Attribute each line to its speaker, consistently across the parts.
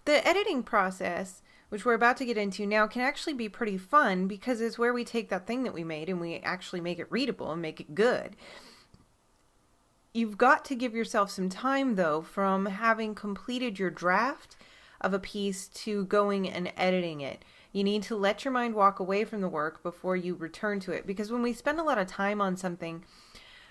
Speaker 1: The editing process, which we're about to get into now, can actually be pretty fun because it's where we take that thing that we made and we actually make it readable and make it good. You've got to give yourself some time, though, from having completed your draft of a piece to going and editing it. You need to let your mind walk away from the work before you return to it, because when we spend a lot of time on something,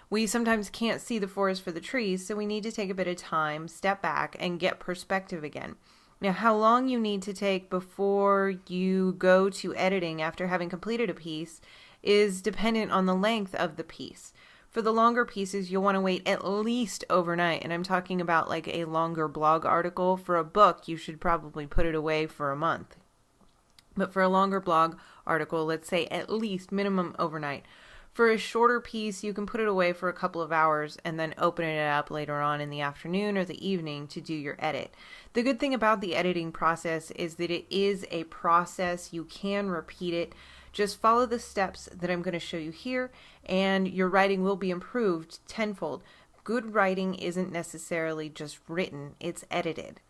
Speaker 1: we sometimes can't see the forest for the trees, so we need to take a bit of time, step back, and get perspective again. Now, how long you need to take before you go to editing after having completed a piece is dependent on the length of the piece. For the longer pieces, you'll want to wait at least overnight, and I'm talking about like a longer blog article. For a book, you should probably put it away for a month. But for a longer blog article, let's say at least minimum overnight. For a shorter piece, you can put it away for a couple of hours and then open it up later on in the afternoon or the evening to do your edit. The good thing about the editing process is that it is a process. You can repeat it. Just follow the steps that I'm going to show you here, and your writing will be improved tenfold. Good writing isn't necessarily just written, it's edited.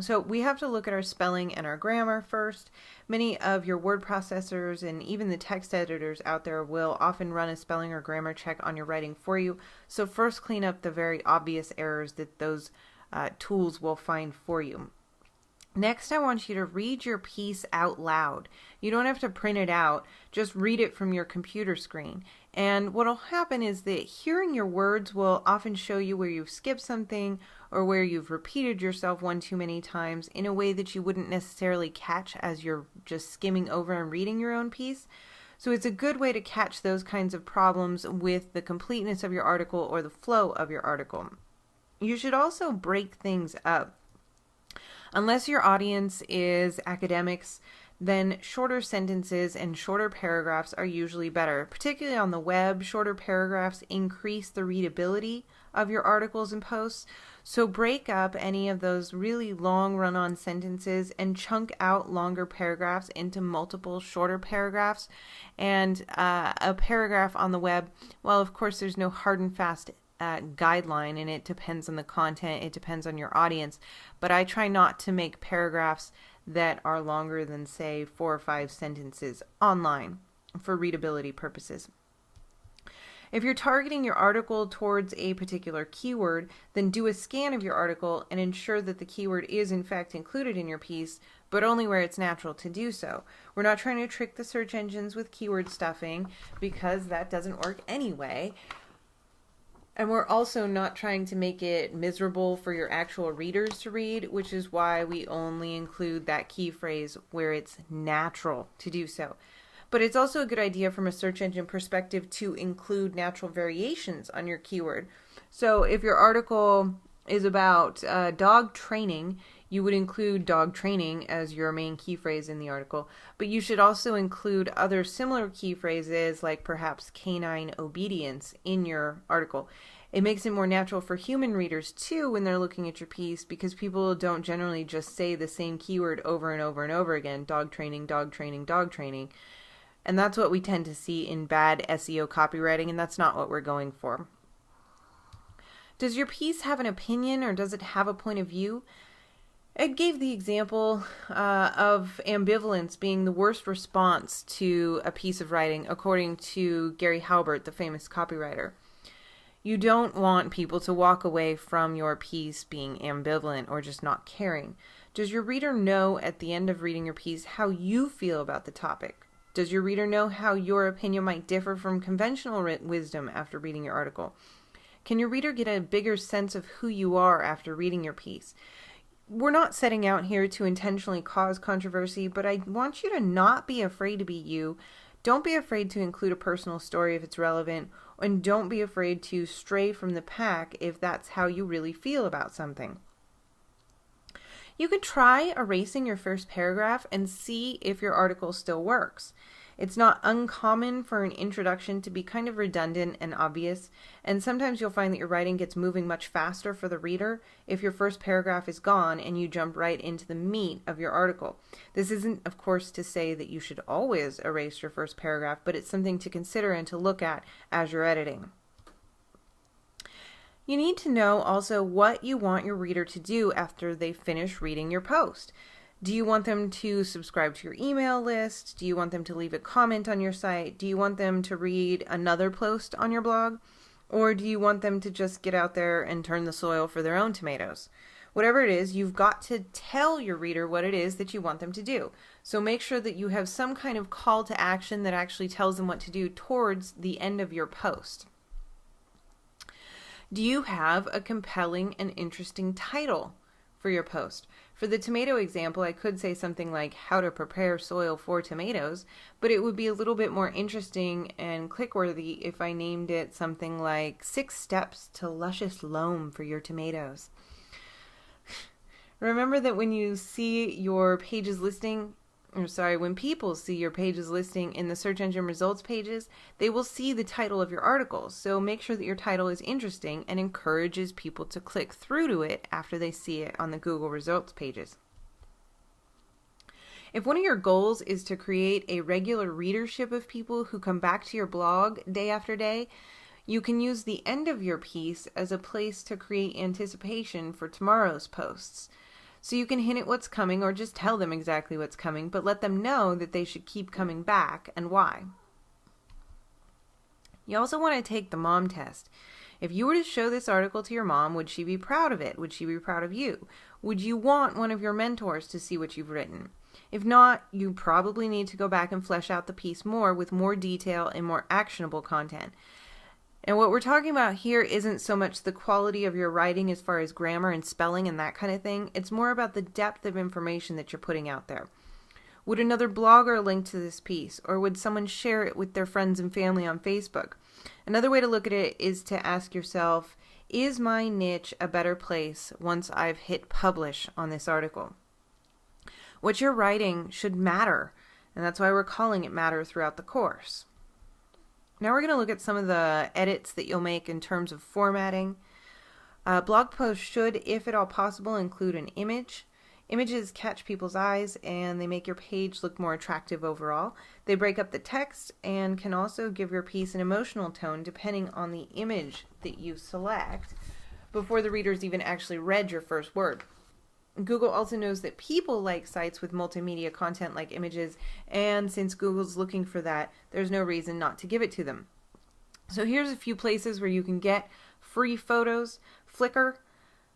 Speaker 1: So we have to look at our spelling and our grammar first. Many of your word processors and even the text editors out there will often run a spelling or grammar check on your writing for you. So first clean up the very obvious errors that those tools will find for you. Next, I want you to read your piece out loud. You don't have to print it out, just read it from your computer screen. And what will happen is that hearing your words will often show you where you've skipped something or where you've repeated yourself one too many times in a way that you wouldn't necessarily catch as you're just skimming over and reading your own piece. So it's a good way to catch those kinds of problems with the completeness of your article or the flow of your article. You should also break things up. Unless your audience is academics, then shorter sentences and shorter paragraphs are usually better. Particularly on the web, shorter paragraphs increase the readability of your articles and posts. So break up any of those really long run-on sentences and chunk out longer paragraphs into multiple shorter paragraphs. And a paragraph on the web, well, of course, there's no hard and fast guideline, and it depends on the content, it depends on your audience, but I try not to make paragraphs that are longer than, say, 4 or 5 sentences online for readability purposes. If you're targeting your article towards a particular keyword, then do a scan of your article and ensure that the keyword is in fact included in your piece, but only where it's natural to do so. We're not trying to trick the search engines with keyword stuffing, because that doesn't work anyway. And we're also not trying to make it miserable for your actual readers to read, which is why we only include that key phrase where it's natural to do so. But it's also a good idea from a search engine perspective to include natural variations on your keyword. So if your article is about dog training, you would include dog training as your main key phrase in the article, but you should also include other similar key phrases like perhaps canine obedience in your article. It makes it more natural for human readers too when they're looking at your piece, because people don't generally just say the same keyword over and over and over again, dog training, dog training, dog training. And that's what we tend to see in bad SEO copywriting, and that's not what we're going for. Does your piece have an opinion, or does it have a point of view? I gave the example of ambivalence being the worst response to a piece of writing, according to Gary Halbert, the famous copywriter. You don't want people to walk away from your piece being ambivalent or just not caring. Does your reader know at the end of reading your piece how you feel about the topic? Does your reader know how your opinion might differ from conventional wisdom after reading your article? Can your reader get a bigger sense of who you are after reading your piece? We're not setting out here to intentionally cause controversy, but I want you to not be afraid to be you. Don't be afraid to include a personal story if it's relevant, and don't be afraid to stray from the pack if that's how you really feel about something. You could try erasing your first paragraph and see if your article still works. It's not uncommon for an introduction to be kind of redundant and obvious, and sometimes you'll find that your writing gets moving much faster for the reader if your first paragraph is gone and you jump right into the meat of your article. This isn't, of course, to say that you should always erase your first paragraph, but it's something to consider and to look at as you're editing. You need to know also what you want your reader to do after they finish reading your post. Do you want them to subscribe to your email list? Do you want them to leave a comment on your site? Do you want them to read another post on your blog? Or do you want them to just get out there and turn the soil for their own tomatoes? Whatever it is, you've got to tell your reader what it is that you want them to do. So make sure that you have some kind of call to action that actually tells them what to do towards the end of your post. Do you have a compelling and interesting title for your post? For the tomato example, I could say something like how to prepare soil for tomatoes, but it would be a little bit more interesting and click-worthy if I named it something like 6 steps to luscious loam for your tomatoes. Remember that when you see your pages listing, when people see your pages listing in the search engine results pages, they will see the title of your articles. So make sure that your title is interesting and encourages people to click through to it after they see it on the Google results pages. If one of your goals is to create a regular readership of people who come back to your blog day after day, you can use the end of your piece as a place to create anticipation for tomorrow's posts. So you can hint at what's coming or just tell them exactly what's coming, but let them know that they should keep coming back and why. You also want to take the mom test. If you were to show this article to your mom, would she be proud of it? Would she be proud of you? Would you want one of your mentors to see what you've written? If not, you probably need to go back and flesh out the piece more with more detail and more actionable content. And what we're talking about here isn't so much the quality of your writing as far as grammar and spelling and that kind of thing. It's more about the depth of information that you're putting out there. Would another blogger link to this piece, or would someone share it with their friends and family on Facebook? Another way to look at it is to ask yourself, is my niche a better place once I've hit publish on this article? What you're writing should matter, and that's why we're calling it Matter throughout the course. Now we're going to look at some of the edits that you'll make in terms of formatting. Blog posts should, if at all possible, include an image. Images catch people's eyes and they make your page look more attractive overall. They break up the text and can also give your piece an emotional tone depending on the image that you select before the readers even actually read your first word. Google also knows that people like sites with multimedia content like images, and since Google's looking for that, there's no reason not to give it to them. So here's a few places where you can get free photos. Flickr,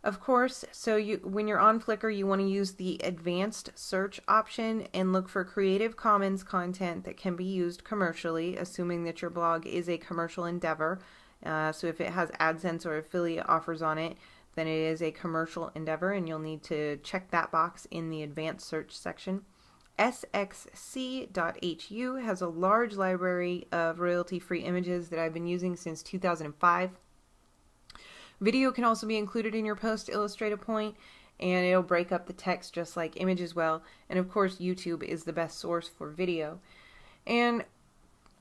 Speaker 1: of course. So when you're on Flickr, you want to use the advanced search option and look for Creative Commons content that can be used commercially, assuming that your blog is a commercial endeavor. So if it has AdSense or affiliate offers on it, then it is a commercial endeavor, and you'll need to check that box in the advanced search section. sxc.hu has a large library of royalty-free images that I've been using since 2005. Video can also be included in your post to illustrate a point, and it'll break up the text just like images will. And of course, YouTube is the best source for video. And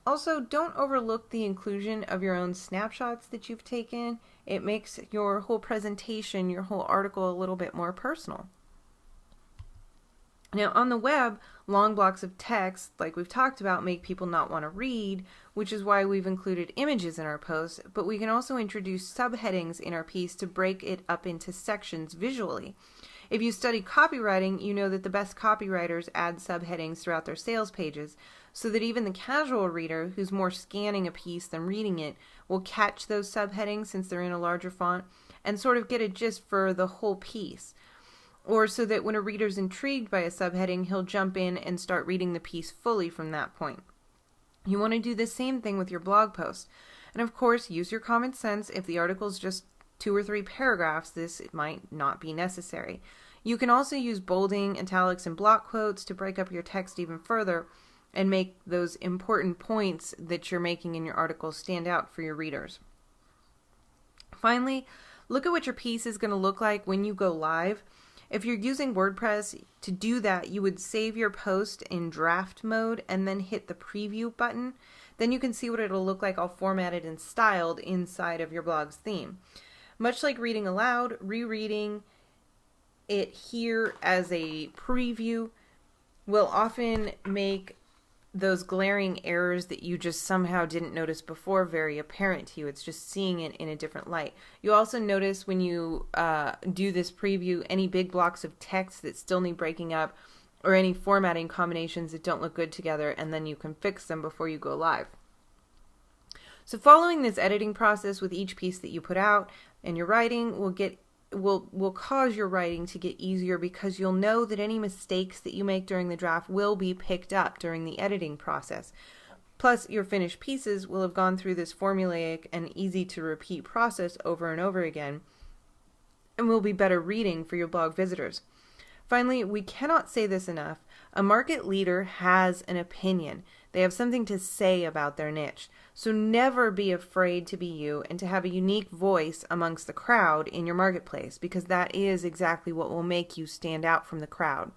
Speaker 1: also, don't overlook the inclusion of your own snapshots that you've taken. It makes your whole presentation, your whole article a little bit more personal. Now, on the web, long blocks of text, like we've talked about, make people not want to read, which is why we've included images in our posts, but we can also introduce subheadings in our piece to break it up into sections visually. If you study copywriting, you know that the best copywriters add subheadings throughout their sales pages, so that even the casual reader, who's more scanning a piece than reading it, will catch those subheadings since they're in a larger font and sort of get a gist for the whole piece. Or so that when a reader's intrigued by a subheading, he'll jump in and start reading the piece fully from that point. You want to do the same thing with your blog post. And of course, use your common sense. If the article is just 2 or 3 paragraphs, this might not be necessary. You can also use bolding, italics, and block quotes to break up your text even further and make those important points that you're making in your article stand out for your readers. Finally, look at what your piece is going to look like when you go live. If you're using WordPress, to do that, you would save your post in draft mode and then hit the preview button. Then you can see what it'll look like all formatted and styled inside of your blog's theme. Much like reading aloud, rereading it here as a preview will often make those glaring errors that you just somehow didn't notice before very apparent to you. It's just seeing it in a different light. You also notice when you do this preview any big blocks of text that still need breaking up, or any formatting combinations that don't look good together, and then you can fix them before you go live. So following this editing process with each piece that you put out and your writing will cause your writing to get easier, because you'll know that any mistakes that you make during the draft will be picked up during the editing process. Plus, your finished pieces will have gone through this formulaic and easy to repeat process over and over again, and will be better reading for your blog visitors. Finally, we cannot say this enough, a market leader has an opinion. They have something to say about their niche. So never be afraid to be you and to have a unique voice amongst the crowd in your marketplace, because that is exactly what will make you stand out from the crowd.